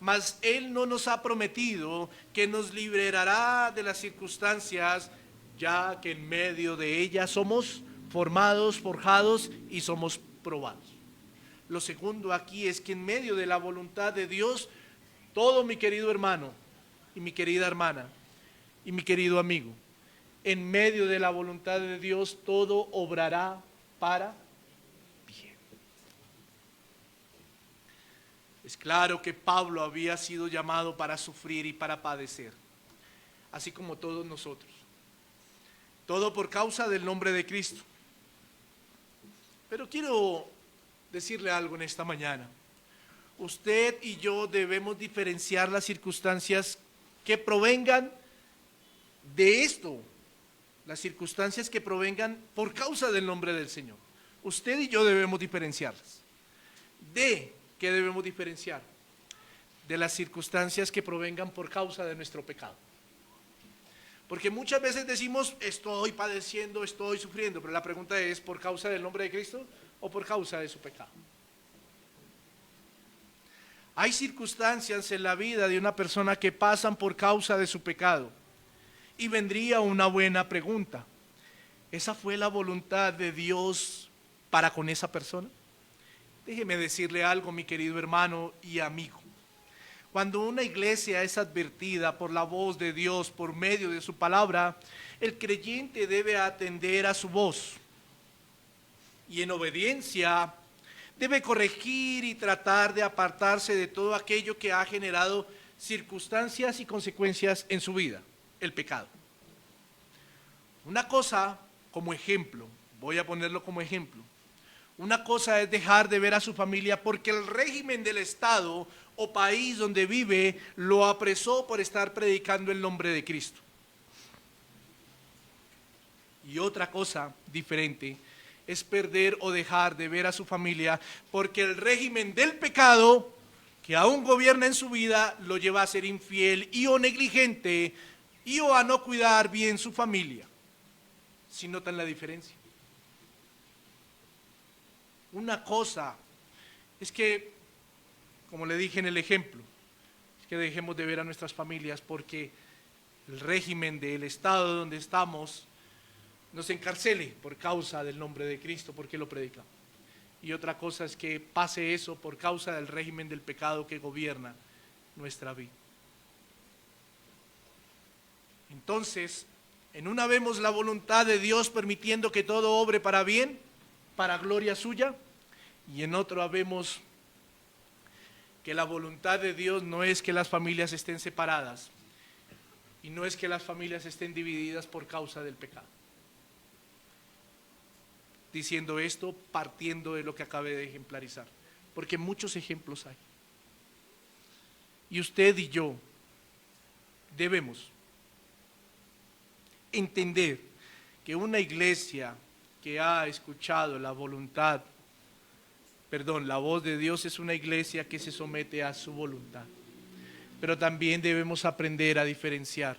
Mas Él no nos ha prometido que nos liberará de las circunstancias, ya que en medio de ellas somos formados, forjados y somos probados. Lo segundo aquí es que en medio de la voluntad de Dios, todo mi querido hermano y mi querida hermana y mi querido amigo, en medio de la voluntad de Dios todo obrará para bien. Es claro que Pablo había sido llamado para sufrir y para padecer, así como todos nosotros. Todo por causa del nombre de Cristo. Pero quiero decirle algo en esta mañana. Usted y yo debemos diferenciar las circunstancias que provengan de esto, las circunstancias que provengan por causa del nombre del Señor. Usted y yo debemos diferenciarlas. ¿De qué debemos diferenciar? De las circunstancias que provengan por causa de nuestro pecado. Porque muchas veces decimos, estoy padeciendo, estoy sufriendo, pero la pregunta es, ¿por causa del nombre de Cristo o por causa de su pecado? Hay circunstancias en la vida de una persona que pasan por causa de su pecado. Y vendría una buena pregunta. ¿Esa fue la voluntad de Dios para con esa persona? Déjeme decirle algo, mi querido hermano y amigo. Cuando una iglesia es advertida por la voz de Dios por medio de su palabra, el creyente debe atender a su voz y en obediencia debe corregir y tratar de apartarse de todo aquello que ha generado circunstancias y consecuencias en su vida, el pecado. Una cosa como ejemplo, voy a ponerlo como ejemplo, una cosa es dejar de ver a su familia porque el régimen del Estado o país donde vive lo apresó por estar predicando el nombre de Cristo. Y otra cosa diferente es perder o dejar de ver a su familia porque el régimen del pecado que aún gobierna en su vida lo lleva a ser infiel y o negligente y o a no cuidar bien su familia. ¿Sí notan la diferencia? Una cosa es que, como le dije en el ejemplo, es que dejemos de ver a nuestras familias porque el régimen del estado donde estamos nos encarcele por causa del nombre de Cristo, porque lo predicamos. Y otra cosa es que pase eso por causa del régimen del pecado que gobierna nuestra vida. Entonces, en una vemos la voluntad de Dios permitiendo que todo obre para bien, para gloria suya, y en otro vemos que la voluntad de Dios no es que las familias estén separadas y no es que las familias estén divididas por causa del pecado. Diciendo esto, partiendo de lo que acabé de ejemplarizar, porque muchos ejemplos hay. Y usted y yo debemos entender que una iglesia que ha escuchado la voz de Dios es una iglesia que se somete a su voluntad. Pero también debemos aprender a diferenciar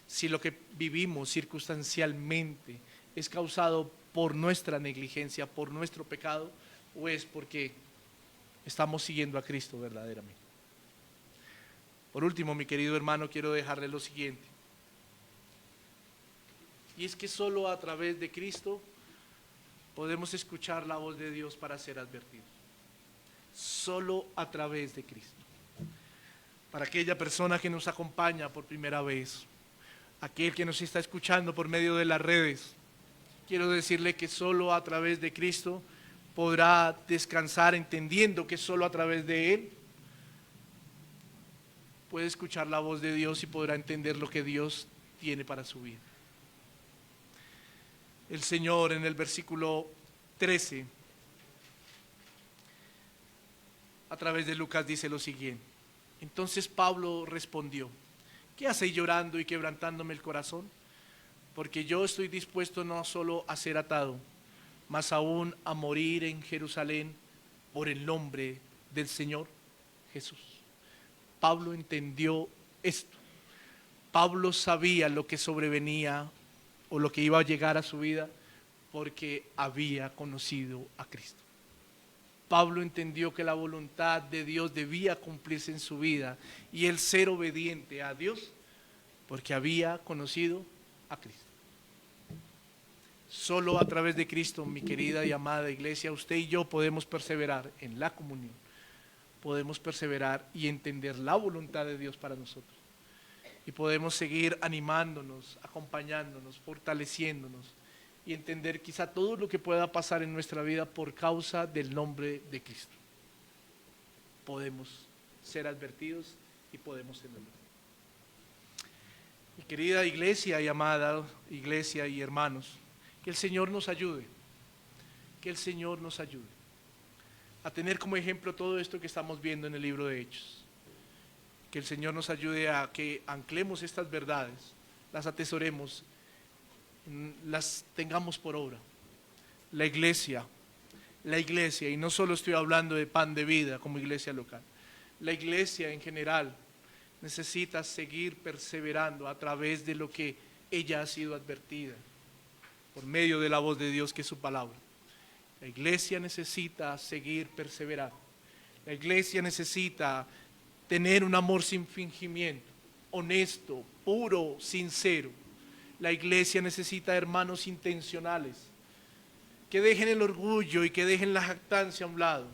si lo que vivimos circunstancialmente es causado por nuestra negligencia, por nuestro pecado, o es porque estamos siguiendo a Cristo verdaderamente. Por último, mi querido hermano, quiero dejarle lo siguiente. Y es que solo a través de Cristo podemos escuchar la voz de Dios para ser advertidos. Solo a través de Cristo. Para aquella persona que nos acompaña por primera vez, aquel que nos está escuchando por medio de las redes, quiero decirle que solo a través de Cristo podrá descansar entendiendo que solo a través de Él puede escuchar la voz de Dios y podrá entender lo que Dios tiene para su vida. El Señor en el versículo 13, a través de Lucas dice lo siguiente. Entonces Pablo respondió, ¿qué hacéis llorando y quebrantándome el corazón? Porque yo estoy dispuesto no solo a ser atado, mas aún a morir en Jerusalén por el nombre del Señor Jesús. Pablo entendió esto. Pablo sabía lo que sobrevenía o lo que iba a llegar a su vida porque había conocido a Cristo. Pablo entendió que la voluntad de Dios debía cumplirse en su vida y él ser obediente a Dios porque había conocido a Cristo. Solo a través de Cristo, mi querida y amada iglesia, usted y yo podemos perseverar en la comunión, podemos perseverar y entender la voluntad de Dios para nosotros. Y podemos seguir animándonos, acompañándonos, fortaleciéndonos y entender quizá todo lo que pueda pasar en nuestra vida por causa del nombre de Cristo. Podemos ser advertidos y podemos tenerlo. Mi querida iglesia y amada iglesia y hermanos, que el Señor nos ayude, que el Señor nos ayude a tener como ejemplo todo esto que estamos viendo en el libro de Hechos. Que el Señor nos ayude a que anclemos estas verdades, las atesoremos, las tengamos por obra. La iglesia, y no solo estoy hablando de Pan de Vida como iglesia local, la iglesia en general necesita seguir perseverando a través de lo que ella ha sido advertida por medio de la voz de Dios, que es su palabra. La iglesia necesita seguir perseverando. La iglesia necesita tener un amor sin fingimiento, honesto, puro, sincero. La iglesia necesita hermanos intencionales, que dejen el orgullo y que dejen la jactancia a un lado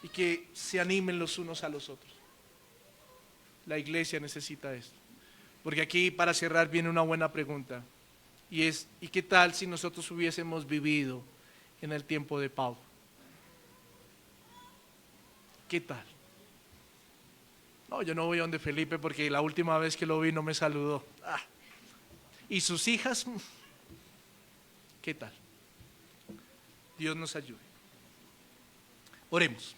y que se animen los unos a los otros. La iglesia necesita esto. Porque aquí, para cerrar, viene una buena pregunta. Y es, ¿y qué tal si nosotros hubiésemos vivido en el tiempo de Pablo? ¿Qué tal? No, yo no voy a donde Felipe porque la última vez que lo vi no me saludó. ¿Y sus hijas? ¿Qué tal? Dios nos ayude. Oremos.